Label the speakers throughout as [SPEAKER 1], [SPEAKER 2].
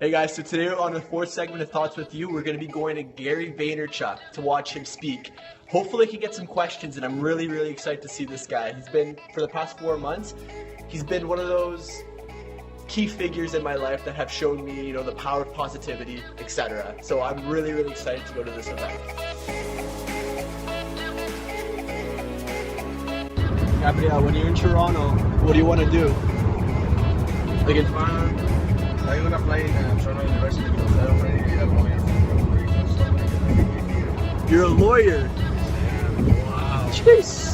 [SPEAKER 1] Hey guys, so today on the fourth segment of Thoughts with You, we're going to be going to Gary Vaynerchuk to watch him speak. Hopefully he can get some questions, and I'm really, really excited to see this guy. He's been, for the past 4 months, he's been one of those key figures in my life that have shown me, you know, the power of positivity, etc. So I'm really, really excited to go to this event. Gabriel, when you're in Toronto, what do you want to do? Like in
[SPEAKER 2] I'm gonna apply in Toronto University because I already a lawyer.
[SPEAKER 1] You're a lawyer? Wow. Jeez.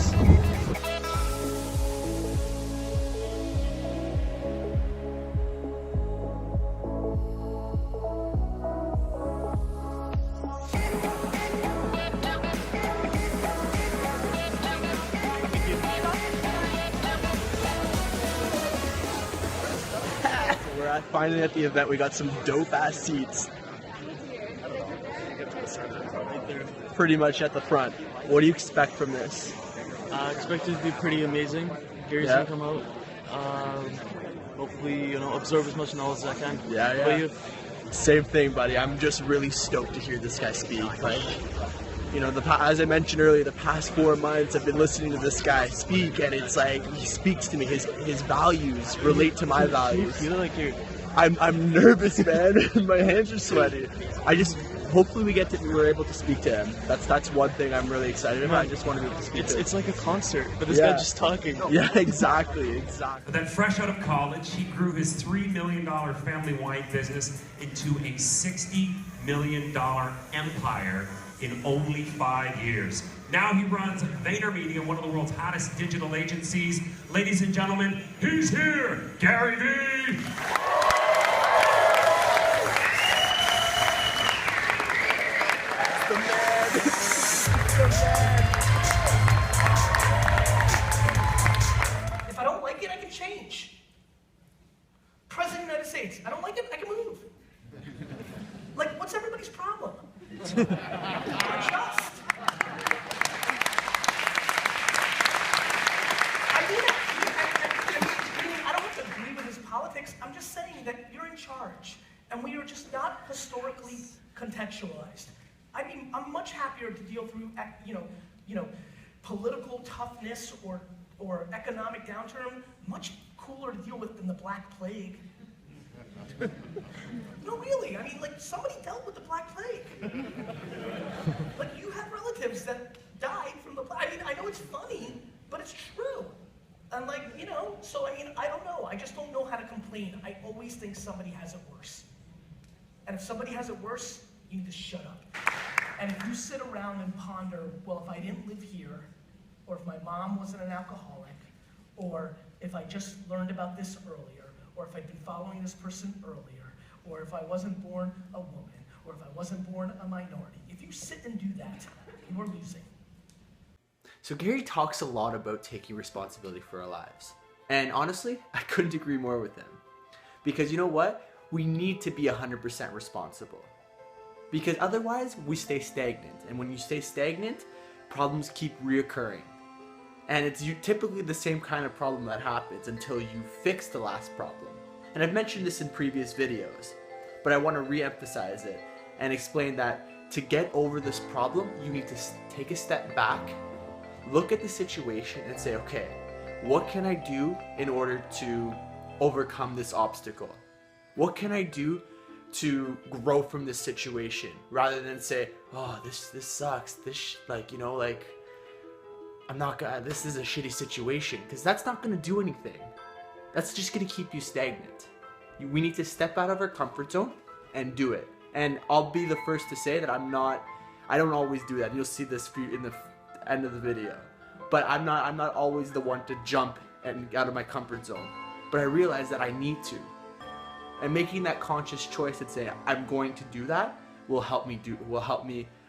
[SPEAKER 1] We're finally at the event. We got some dope ass seats. Pretty much at the front. What do you expect from this?
[SPEAKER 3] I expect it to be pretty amazing. Gary's gonna come out. Hopefully, absorb as much knowledge as I can.
[SPEAKER 1] Yeah.
[SPEAKER 3] What about you?
[SPEAKER 1] Same thing, buddy. I'm just really stoked to hear this guy speak. Like, you know, as I mentioned earlier, the past 4 months I've been listening to this guy speak, and it's like he speaks to me. His values relate to my values.
[SPEAKER 3] You feel like you're...
[SPEAKER 1] I'm nervous, man. My hands are sweaty. Hopefully we're able to speak to him. That's one thing I'm really excited about. I just want to be able to speak to him.
[SPEAKER 3] It's like a concert, but this guy's just talking.
[SPEAKER 1] Yeah, exactly.
[SPEAKER 4] Then fresh out of college, he grew his $3 million family wine business into a $60 million empire in only 5 years. Now he runs VaynerMedia, one of the world's hottest digital agencies. Ladies and gentlemen, he's here, GaryV!
[SPEAKER 5] If I don't like it, I can change. President of the United States, I don't like it, I can move. Like, what's everybody's problem? Adjust. I don't have to agree with his politics. I'm just saying that you're in charge, and we are just not historically contextualized. I mean, I'm much happier to deal through, political toughness or economic downturn. Much cooler to deal with than the Black Plague. No, really. I mean, like, somebody dealt with the Black Plague. Like, you have relatives that died from the Black. I mean, I know it's funny, but it's true. And so I mean, I don't know. I just don't know how to complain. I always think somebody has it worse. And if somebody has it worse, you need to shut up. And if you sit around and ponder, well, if I didn't live here, or if my mom wasn't an alcoholic, or if I just learned about this earlier, or if I'd been following this person earlier, or if I wasn't born a woman, or if I wasn't born a minority, if you sit and do that, you are losing.
[SPEAKER 6] So Gary talks a lot about taking responsibility for our lives. And honestly, I couldn't agree more with him. Because you know what? We need to be 100% responsible. Because otherwise, we stay stagnant. And when you stay stagnant, problems keep reoccurring. And it's typically the same kind of problem that happens until you fix the last problem. And I've mentioned this in previous videos, but I want to re-emphasize it and explain that to get over this problem, you need to take a step back, look at the situation and say, okay, what can I do in order to overcome this obstacle? What can I do to grow from this situation, rather than say, oh, this sucks, this is a shitty situation, because that's not going to do anything. That's just going to keep you stagnant. We need to step out of our comfort zone and do it. And I'll be the first to say that I don't always do that. You'll see this in the end of the video. But I'm not always the one to jump out of my comfort zone. But I realize that I need to. And making that conscious choice and say, I'm going to do that, will help me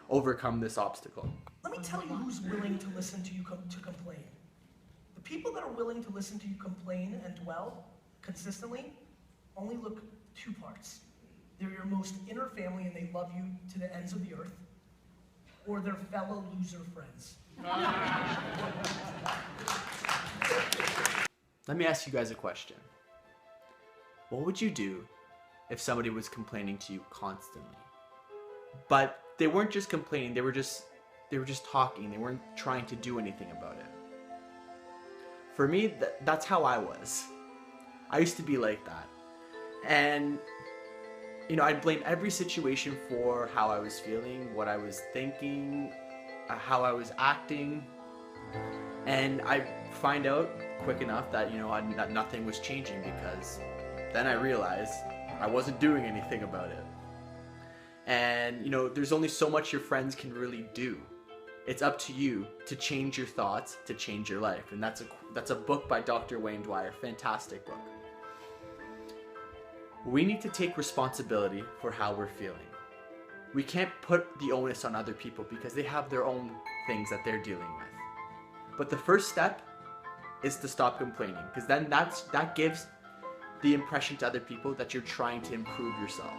[SPEAKER 6] overcome this obstacle.
[SPEAKER 5] Let me tell you who's willing to listen to you to complain. The people that are willing to listen to you complain and dwell consistently only look two parts. They're your most inner family and they love you to the ends of the earth, or their fellow loser friends.
[SPEAKER 6] Let me ask you guys a question. What would you do if somebody was complaining to you constantly. But they weren't just complaining, they were just talking. They weren't trying to do anything about it. For me, that's how I was. I used to be like that. And I'd blame every situation for how I was feeling, what I was thinking, how I was acting. And I find out quick enough that, that nothing was changing, because then I realized I wasn't doing anything about it. And, there's only so much your friends can really do. It's up to you to change your thoughts, to change your life. And that's a book by Dr. Wayne Dwyer. Fantastic book. We need to take responsibility for how we're feeling. We can't put the onus on other people because they have their own things that they're dealing with. But the first step is to stop complaining, because then that gives the impression to other people that you're trying to improve yourself.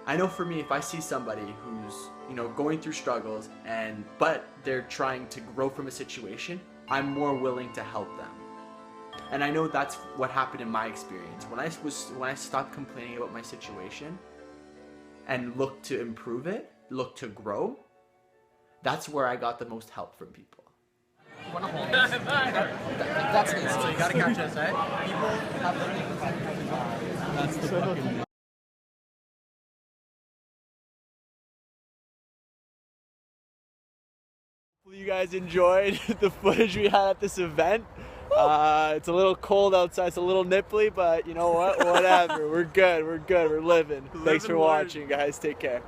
[SPEAKER 6] I know for me, if I see somebody who's, going through struggles but they're trying to grow from a situation, I'm more willing to help them. And I know that's what happened in my experience. When I stopped complaining about my situation and looked to improve it, looked to grow, that's where I got the most help from people.
[SPEAKER 1] That's it. So you gotta catch us, eh? People have their That's the fucking. Hopefully you guys enjoyed the footage we had at this event. It's a little cold outside, it's a little nipply, but you know what? Whatever. We're good. We're living. Thanks for watching, guys. Take care.